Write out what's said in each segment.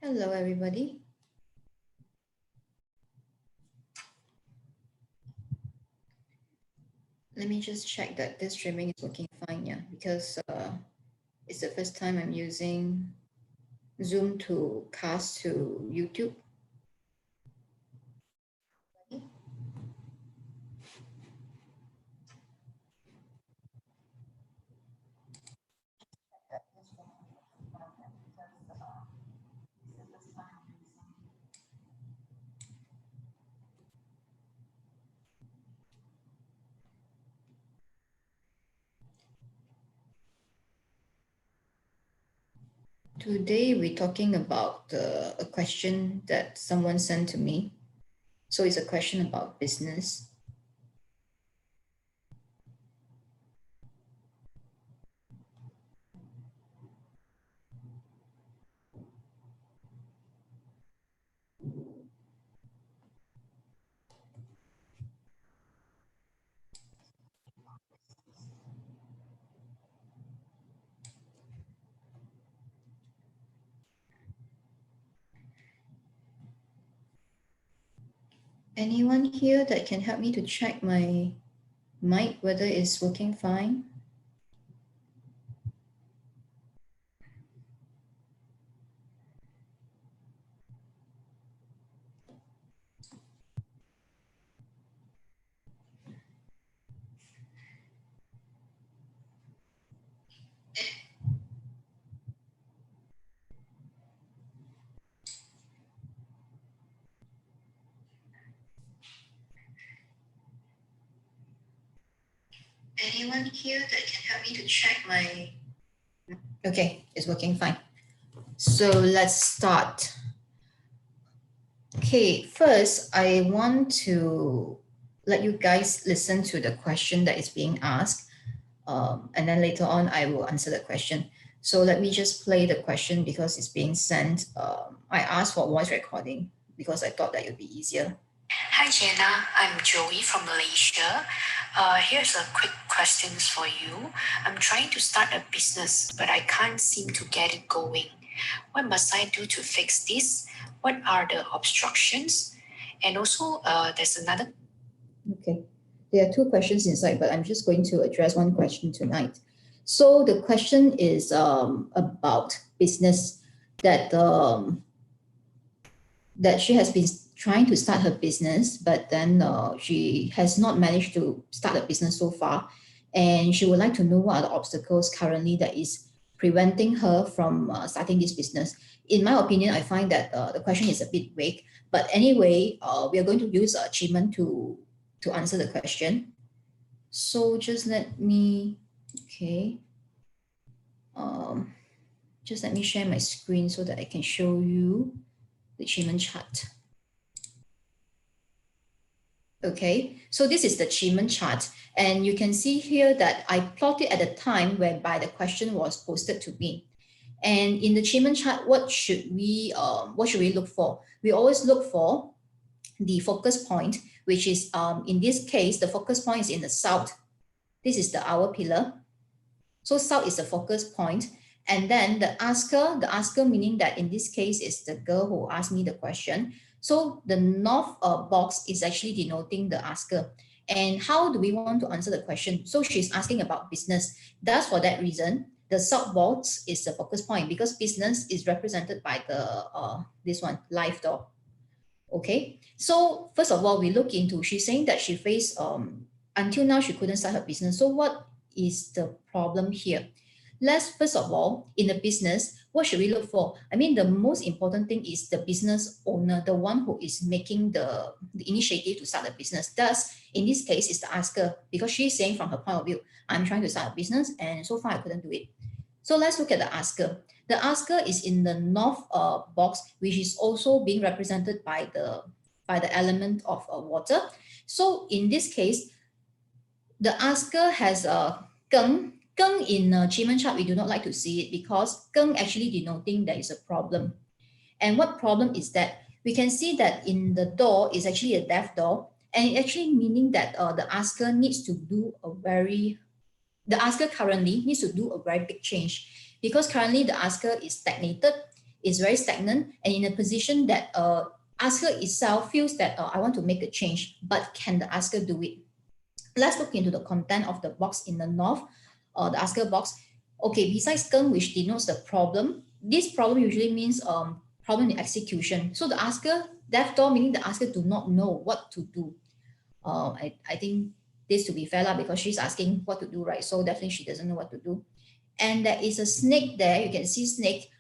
Hello, everybody. Let me just check that this streaming is working fine, yeah, because it's the first time I'm using Zoom to cast to YouTube. Today, we're talking about a question that someone sent to me. So it's a question about business. Anyone here that can help me to check my mic, whether it's working fine? Anyone here that can help me to check my... Okay, it's working fine. So let's start. Okay, first, I want to let you guys listen to the question that is being asked. And then later on, I will answer the question. So let me just play the question because it's being sent. I asked for voice recording because I thought that it would be easier. Hi, Jana. I'm Joey from Malaysia. Here's a quick questions for you. I'm trying to start a business, but I can't seem to get it going. What must I do to fix this? What are the obstructions? And also, there's another. Okay, there are two questions inside, but I'm just going to address one question tonight. So the question is about business that that she has been trying to start her business, but then she has not managed to start a business so far. And she would like to know what are the obstacles currently that is preventing her from starting this business. In my opinion, I find that the question is a bit vague. But anyway, we are going to use Qimendunjia to answer the question. So just let me, okay. Just let me share my screen so that I can show you the Qimendunjia chart. Okay, so this is the Qimendunjia chart, and you can see here that I plotted at the time whereby the question was posted to me. And in the Qimendunjia chart, what should we look for? We always look for the focus point, which is in this case, the focus point is in the south. This is the hour pillar. So south is the focus point. And then the asker meaning that in this case is the girl who asked me the question. So the north box is actually denoting the asker. And how do we want to answer the question? So she's asking about business. Thus, for that reason, the south box is the focus point because business is represented by the this one, live door. Okay, so first of all, we look into, she's saying that she faced, until now, she couldn't start her business. So what is the problem here? Let's, first of all, in a business, what should we look for? I mean, the most important thing is the business owner, the one who is making the initiative to start a business. Thus, in this case, it's the asker, because she's saying from her point of view, I'm trying to start a business and so far I couldn't do it. So let's look at the asker. The asker is in the north box, which is also being represented by the element of water. So in this case, the asker has a geng. Geng in Qimendunjia chart, we do not like to see it because geng actually denoting there is a problem. And what problem is that? We can see that in the door is actually a deaf door, and it actually meaning that the asker needs to do the asker currently needs to do a very big change because currently the asker is stagnated. is very stagnant and in a position that asker itself feels that I want to make a change, but can the asker do it? Let's look into the content of the box in the north, the asker box. Okay, besides term which denotes the problem, this problem usually means problem in execution. So the asker, therefore, meaning the asker do not know what to do. I think this to be fair lah, because she's asking what to do, right? So definitely she doesn't know what to do. And there is a snake there. You can see snake.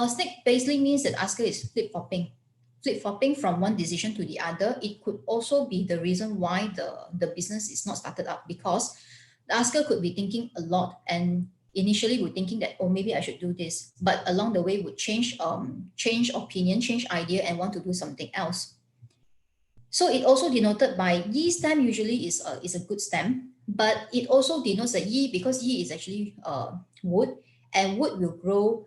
Snake basically means that asker is flip-flopping from one decision to the other. It could also be the reason why the business is not started up, because the asker could be thinking a lot and initially we're thinking that, oh, maybe I should do this, but along the way would change opinion, change idea, and want to do something else. So it also denoted by yi stem usually is a good stem, but it also denotes that yi, because yi is actually wood, and wood will grow.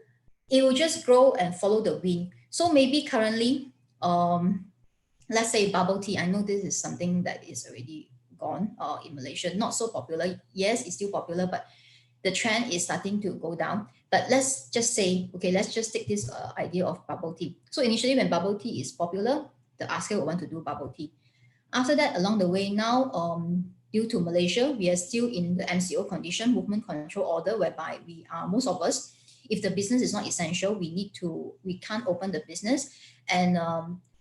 It will just grow and follow the wind. So maybe currently, let's say bubble tea. I know this is something that is already gone in Malaysia, not so popular. Yes, it's still popular, but the trend is starting to go down. But let's just say, okay, let's just take this idea of bubble tea. So initially when bubble tea is popular, the asker will want to do bubble tea. After that, along the way now, due to Malaysia, we are still in the MCO condition, movement control order, whereby we are, most of us, if the business is not essential, we can't open the business. And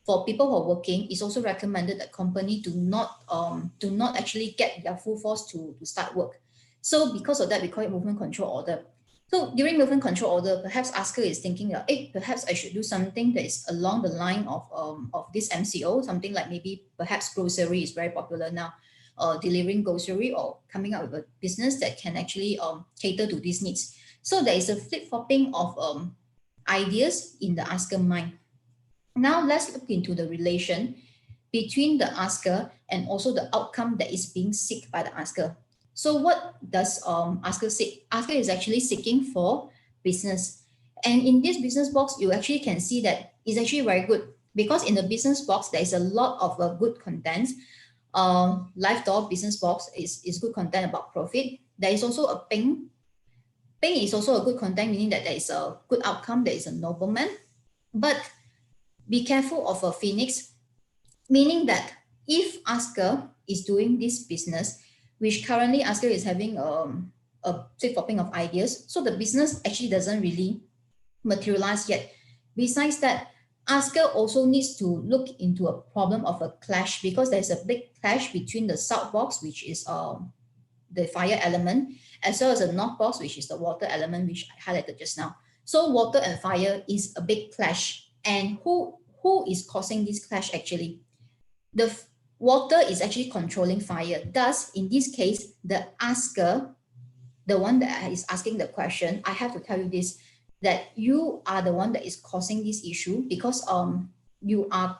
for people who are working, it's also recommended that company do not actually get their full force to start work. So because of that, we call it movement control order. So during movement control order, perhaps asker is thinking that, hey, perhaps I should do something that is along the line of this MCO, something like maybe perhaps grocery is very popular now, delivering grocery or coming up with a business that can actually cater to these needs. So there is a flip-flopping of ideas in the asker mind. Now let's look into the relation between the asker and also the outcome that is being sought by the asker. So what does asker seek? Asker is actually seeking for business. And in this business box, you actually can see that it's actually very good, because in the business box, there is a lot of good content. Live door business box is good content about profit. There is also a ping. Ping is also a good content, meaning that there is a good outcome, there is a nobleman. But be careful of a phoenix, meaning that if asker is doing this business, which currently asker is having a flip-flopping of ideas, so the business actually doesn't really materialize yet. Besides that, asker also needs to look into a problem of a clash, because there's a big clash between the south box, which is the fire element, as well as the north box, which is the water element, which I highlighted just now. So water and fire is a big clash. And who is causing this clash actually? The water is actually controlling fire. Thus, in this case, the asker, the one that is asking the question, I have to tell you this, that you are the one that is causing this issue, because you are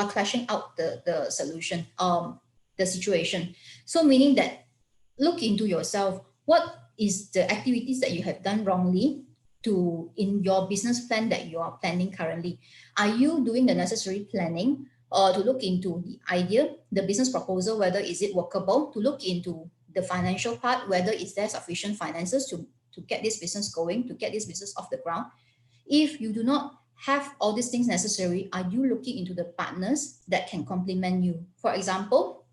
clashing out the solution, the situation. So meaning that, look into yourself. What is the activities that you have done wrongly in your business plan that you are planning currently? Are you doing the necessary planning to look into the idea, the business proposal, whether is it workable, to look into the financial part, whether is there sufficient finances to get this business going, to get this business off the ground? If you do not have all these things necessary, are you looking into the partners that can complement you? For example,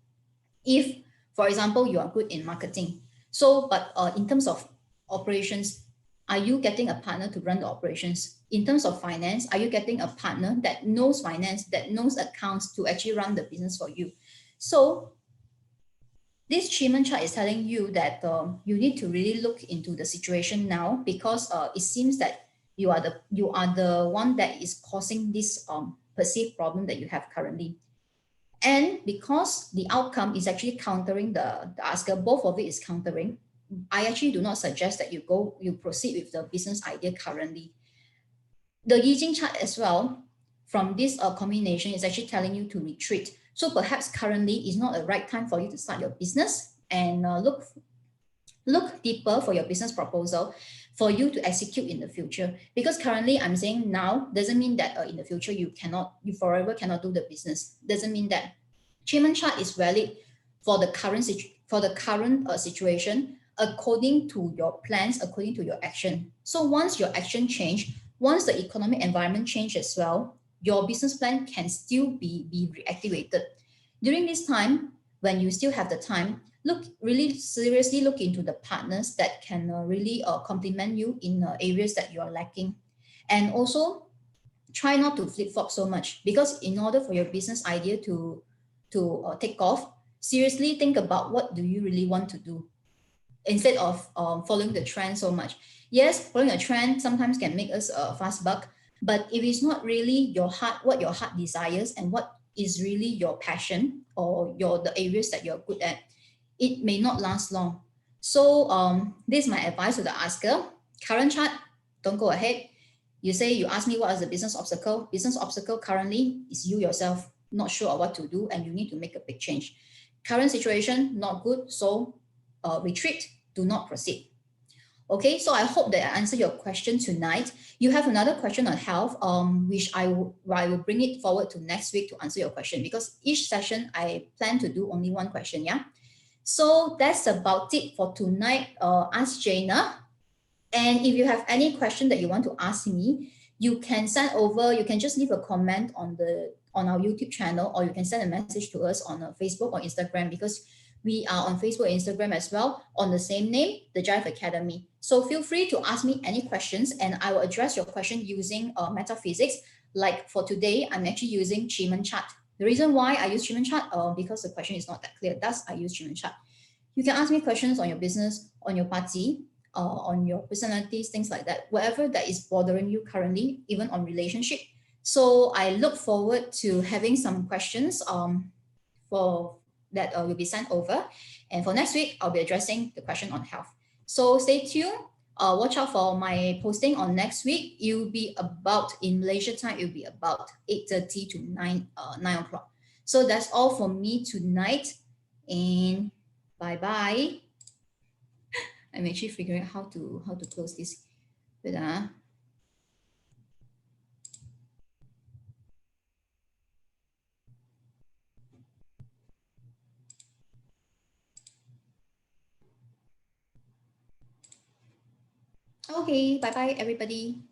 if, for example, you are good in marketing, so but in terms of operations, are you getting a partner to run the operations? In terms of finance, are you getting a partner that knows finance, that knows accounts to actually run the business for you? So this Qimendunjia chart is telling you that you need to really look into the situation now, because it seems that you are the one that is causing this perceived problem that you have currently. And because the outcome is actually countering the asker, both of it is countering, I actually do not suggest that you proceed with the business idea currently. The Yijing chart as well, from this combination, is actually telling you to retreat. So perhaps currently is not a right time for you to start your business, and look deeper for your business proposal for you to execute in the future. Because currently I'm saying now doesn't mean that in the future you forever cannot do the business. Doesn't mean that. Qimendunjia chart is valid for the current situation, according to your plans, according to your action. So once your action change, once the economic environment changes as well, your business plan can still be reactivated. During this time, when you still have the time, really seriously look into the partners that can really complement you in areas that you are lacking. And also try not to flip-flop so much, because in order for your business idea to take off, seriously think about what do you really want to do instead of following the trend so much. Yes, following a trend sometimes can make us a fast buck, but if it's not really your heart, what your heart desires and what is really your passion or the areas that you're good at, it may not last long. So this is my advice to the asker. Current chart, don't go ahead. You say you ask me what is the business obstacle. Business obstacle currently is you yourself not sure of what to do and you need to make a big change. Current situation not good, so retreat, do not proceed. Okay, so I hope that I answered your question tonight. You have another question on health, which I will bring it forward to next week to answer your question, because each session I plan to do only one question. Yeah. So that's about it for tonight. Ask Jaina. And if you have any question that you want to ask me, you can send over. You can just leave a comment on our YouTube channel, or you can send a message to us on Facebook or Instagram, because we are on Facebook and Instagram as well on the same name, The Jive Academy. So feel free to ask me any questions, and I will address your question using metaphysics. Like for today, I'm actually using Qimen chart. The reason why I use Qimen chart, because the question is not that clear, thus I use Qimen chart. You can ask me questions on your business, on your party, on your personalities, things like that, whatever that is bothering you currently, even on relationship. So I look forward to having some questions for that will be sent over. And for next week, I'll be addressing the question on health. So stay tuned. Watch out for my posting on next week. It will be about, in Malaysia time, it will be about 8:30 to 9 o'clock. So that's all for me tonight. And bye-bye. I'm actually figuring out how to close this. Wait, Okay, bye-bye, everybody.